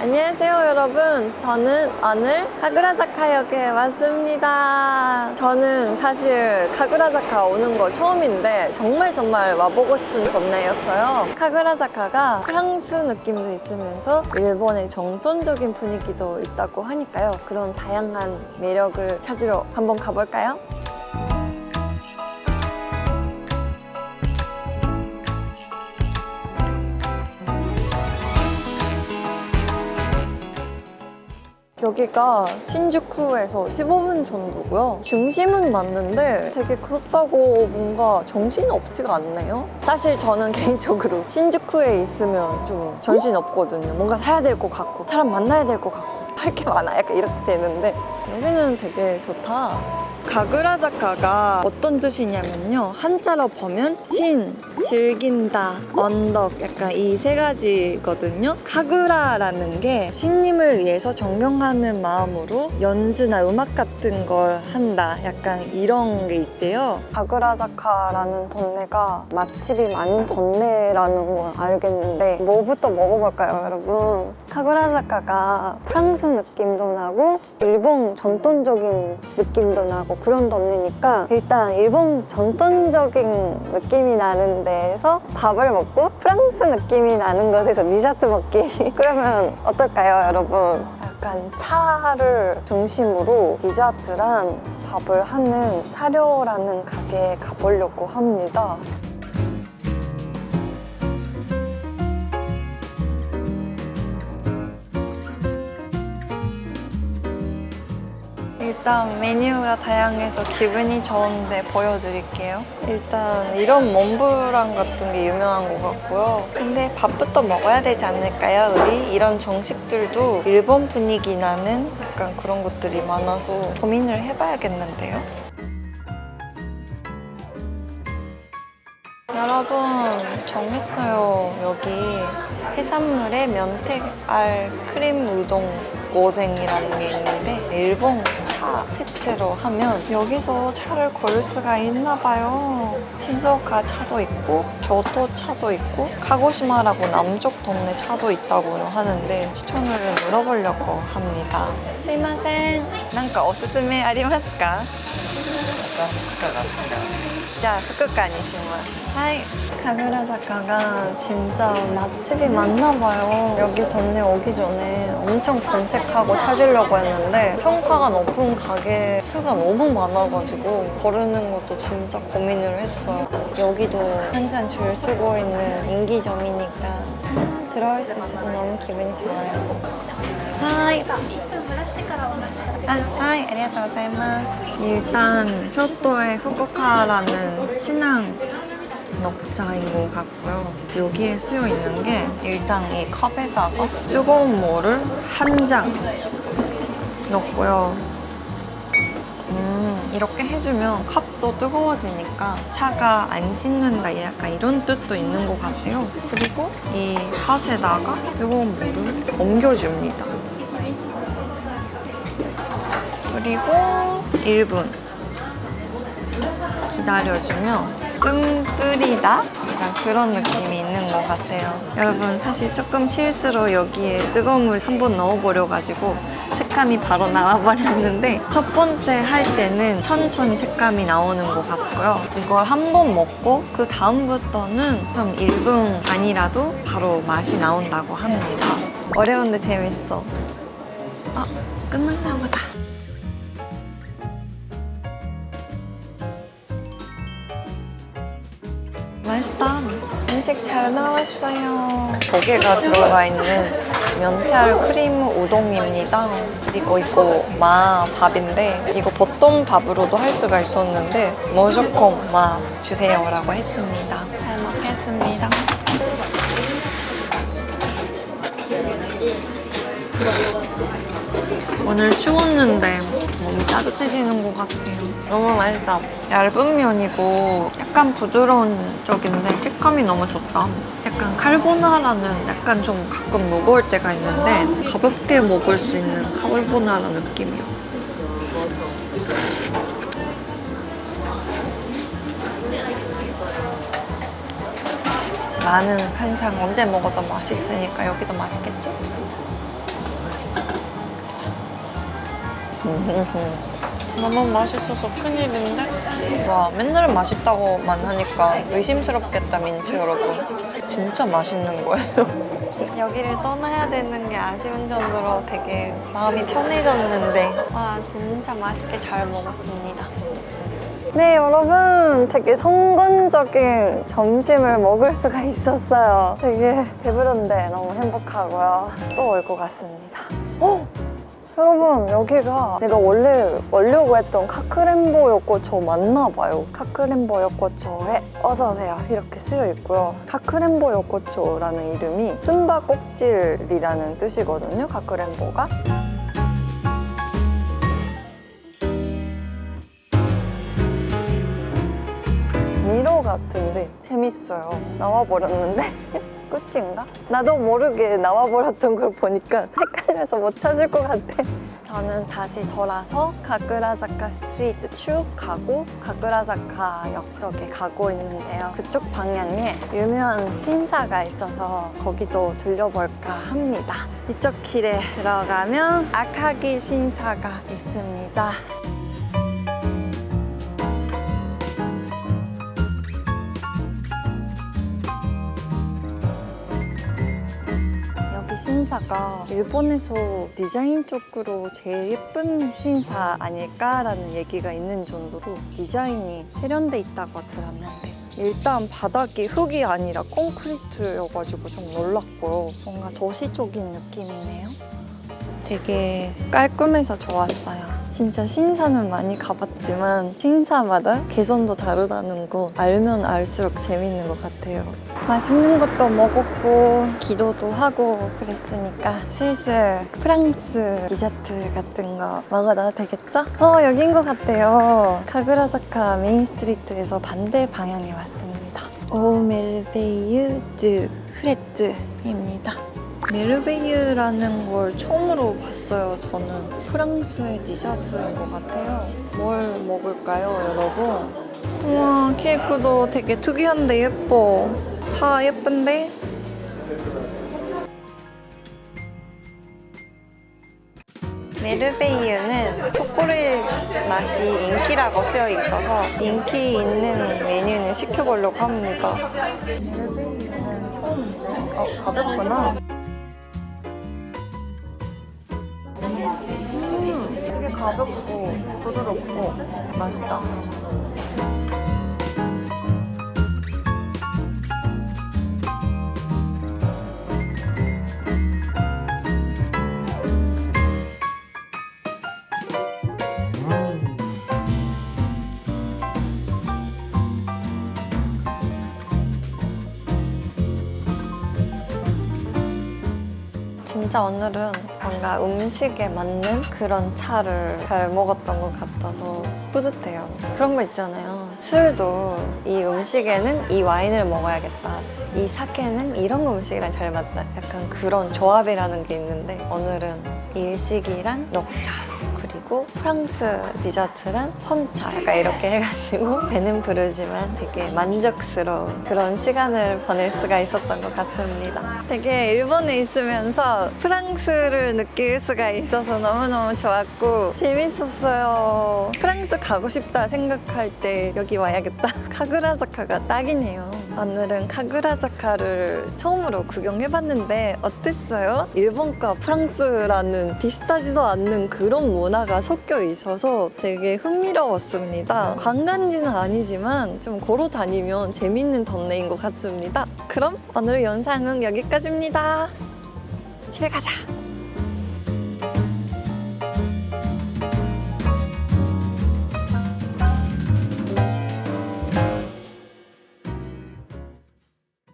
안녕하세요 여러분, 저는 오늘 카그라자카역에 왔습니다. 저는 사실 카그라자카 오는 거 처음인데 정말 와보고 싶은 동네였어요. 카그라자카가 프랑스 느낌도 있으면서 일본의 정돈적인 분위기도 있다고 하니까요. 그런 다양한 매력을 찾으러 한번 가볼까요? 여기가 신주쿠에서 15분 정도고요. 중심은 맞는데 되게 그렇다고 뭔가 정신이 없지가 않네요. 사실 저는 개인적으로 신주쿠에 있으면 좀 정신이 없거든요. 뭔가 사야 될 것 같고 사람 만나야 될 것 같고 할 게 많아, 약간 이렇게 되는데 여기는 되게 좋다. 카그라자카가 어떤 뜻이냐면요, 한자로 보면 신, 즐긴다, 언덕, 약간 이 세 가지거든요. 카그라라는 게 신님을 위해서 존경하는 마음으로 연주나 음악 같은 걸 한다, 약간 이런 게 있대요. 카그라자카라는 동네가 맛집이 많은 동네라는 건 알겠는데 뭐부터 먹어볼까요, 여러분? 카그라자카가 프랑스 느낌도 나고 일본 전통적인 느낌도 나고 그런 동네니까 일단 일본 전통적인 느낌이 나는 데에서 밥을 먹고 프랑스 느낌이 나는 곳에서 디저트 먹기 그러면 어떨까요, 여러분? 약간 차를 중심으로 디저트랑 밥을 하는 사료라는 가게에 가보려고 합니다. 일단 메뉴가 다양해서 기분이 좋은데 보여드릴게요. 일단 이런 몬브랑 같은 게 유명한 것 같고요. 근데 밥부터 먹어야 되지 않을까요, 우리? 이런 정식들도 일본 분위기 나는 약간 그런 것들이 많아서 고민을 해봐야겠는데요. 여러분, 정했어요. 여기 해산물에 면택알 크림 우동 고생이라는 게 있는데 일본 차 세트로 하면 여기서 차를 고를 수가 있나 봐요. 시즈오카 차도 있고 교토 차도 있고 카고시마라고 남쪽 동네 차도 있다고 하는데 추천을 물어보려고 합니다. 스미마셍. 뭔가 오스스메 아리마스까? 服が好きなので 자,福岡にします. 하이. 카그라자카가 진짜 맛집이 많나 봐요. 여기 동네 오기 전에 엄청 검색하고 찾으려고 했는데 평가가 높은 가게 수가 너무 많아가지고 고르는 것도 진짜 고민을 했어요. 여기도 항상 줄 서고 있는 인기점이니까 들어올 수 있어서 너무 기분이 좋아요. 하이. 하이, 아리가토우고자이마스. 일단 교토의 후쿠오카라는 신앙 녹차인 것 같고요. 여기에 쓰여 있는 게 일단 이 컵에다가 뜨거운 물을 한 잔 넣고요. 이렇게 해주면 컵도 뜨거워지니까 차가 안 식는다, 약간 이런 뜻도 있는 것 같아요. 그리고 이 팥에다가 뜨거운 물을 옮겨줍니다. 그리고 1분 기다려주면 뜸 끓이다? 약간 그런 느낌이 있는 것 같아요. 여러분, 사실 조금 실수로 여기에 뜨거운 물 한번 넣어버려가지고 색감이 바로 나와버렸는데 첫 번째 할 때는 천천히 색감이 나오는 것 같고요. 이걸 한 번 먹고 그 다음부터는 좀 1분 안이라도 바로 맛이 나온다고 합니다. 어려운데 재밌어. 끝났나 보다. 맛있다. 음식 잘 나왔어요. 조개가 들어가 있는 면태알 크림 우동입니다. 그리고 이거 마밥인데 이거 보통 밥으로도 할 수가 있었는데 무조건 마 주세요 라고 했습니다. 잘 먹겠습니다. 오늘 추웠는데 몸이 따뜻해지는 것 같아요. 너무 맛있다. 얇은 면이고 약간 부드러운 쪽인데 식감이 너무 좋다. 약간 칼보나라는 약간 좀 가끔 무거울 때가 있는데 가볍게 먹을 수 있는 칼보나라 느낌이요. 나는 항상 언제 먹어도 맛있으니까 여기도 맛있겠지? 너무 맛있어서 큰일인데? 와, 맨날 맛있다고만 하니까 의심스럽겠다, 민트 여러분. 진짜 맛있는 거예요. 여기를 떠나야 되는 게 아쉬운 정도로 되게 마음이 편해졌는데 와, 진짜 맛있게 잘 먹었습니다. 네, 여러분, 되게 성공적인 점심을 먹을 수가 있었어요. 되게 배부른데 너무 행복하고요. 또 올 것 같습니다. 여러분, 여기가 내가 원래 오려고 했던 카크렌보 요코초 맞나 봐요. 카크렌보 요코초에 어서오세요 이렇게 쓰여 있고요. 카크렌보 요코초라는 이름이 숨바꼭질이라는 뜻이거든요, 카크렌보가. 미로 같은데 재밌어요. 나와버렸는데? 끝인가? 나도 모르게 나와버렸던 걸 보니까 헷갈려서 못 찾을 것 같아. 저는 다시 돌아서 가쿠라자카 스트리트 쭉 가고 가쿠라자카 역 쪽에 가고 있는데요. 그쪽 방향에 유명한 신사가 있어서 거기도 들려볼까 합니다. 이쪽 길에 들어가면 아카기 신사가 있습니다. 신사가 일본에서 디자인 쪽으로 제일 예쁜 신사 아닐까라는 얘기가 있는 정도로 디자인이 세련돼 있다고 들었는데 일단 바닥이 흙이 아니라 콘크리트여가지고 좀 놀랐고요. 뭔가 도시 쪽인 느낌이네요. 되게 깔끔해서 좋았어요. 진짜 신사는 많이 가봤지만 신사마다 개성도 다르다는 거 알면 알수록 재밌는 것 같아요. 맛있는 것도 먹었고 기도도 하고 그랬으니까 슬슬 프랑스 디저트 같은 거 먹어도 되겠죠? 여긴 것 같아요. 카그라사카 메인 스트리트에서 반대 방향에 왔습니다. 오멜베이유 프레츠입니다. 메르베이유라는 걸 처음으로 봤어요. 저는 프랑스의 디저트인 것 같아요. 뭘 먹을까요, 여러분? 우와, 케이크도 되게 특이한데 예뻐. 다 예쁜데? 메르베이유는 초콜릿 맛이 인기라고 쓰여 있어서 인기 있는 메뉴는 시켜보려고 합니다. 메르베이유는 처음인데? 가볍구나. 되게 가볍고 부드럽고 맛있다. 진짜 오늘은 뭔가 음식에 맞는 그런 차를 잘 먹었던 것 같아서 뿌듯해요. 그런 거 있잖아요. 술도 이 음식에는 이 와인을 먹어야겠다. 이 사케는 이런 음식이랑 잘 맞다. 약간 그런 조합이라는 게 있는데 오늘은 일식이랑 녹차 그리고 프랑스 디저트랑 펀차 약간 이렇게 해가지고 배는 부르지만 되게 만족스러운 그런 시간을 보낼 수가 있었던 것 같습니다. 되게 일본에 있으면서 프랑스를 느낄 수가 있어서 너무너무 좋았고 재밌었어요. 프랑스 가고 싶다 생각할 때 여기 와야겠다. 카그라자카가 딱이네요. 오늘은 카그라자카를 처음으로 구경해봤는데 어땠어요? 일본과 프랑스라는 비슷하지도 않는 그런 문화가 섞여 있어서 되게 흥미로웠습니다. 관광지는 아니지만 좀 걸어 다니면 재밌는 동네인 것 같습니다. 그럼 오늘 영상은 여기까지입니다. 집에 가자.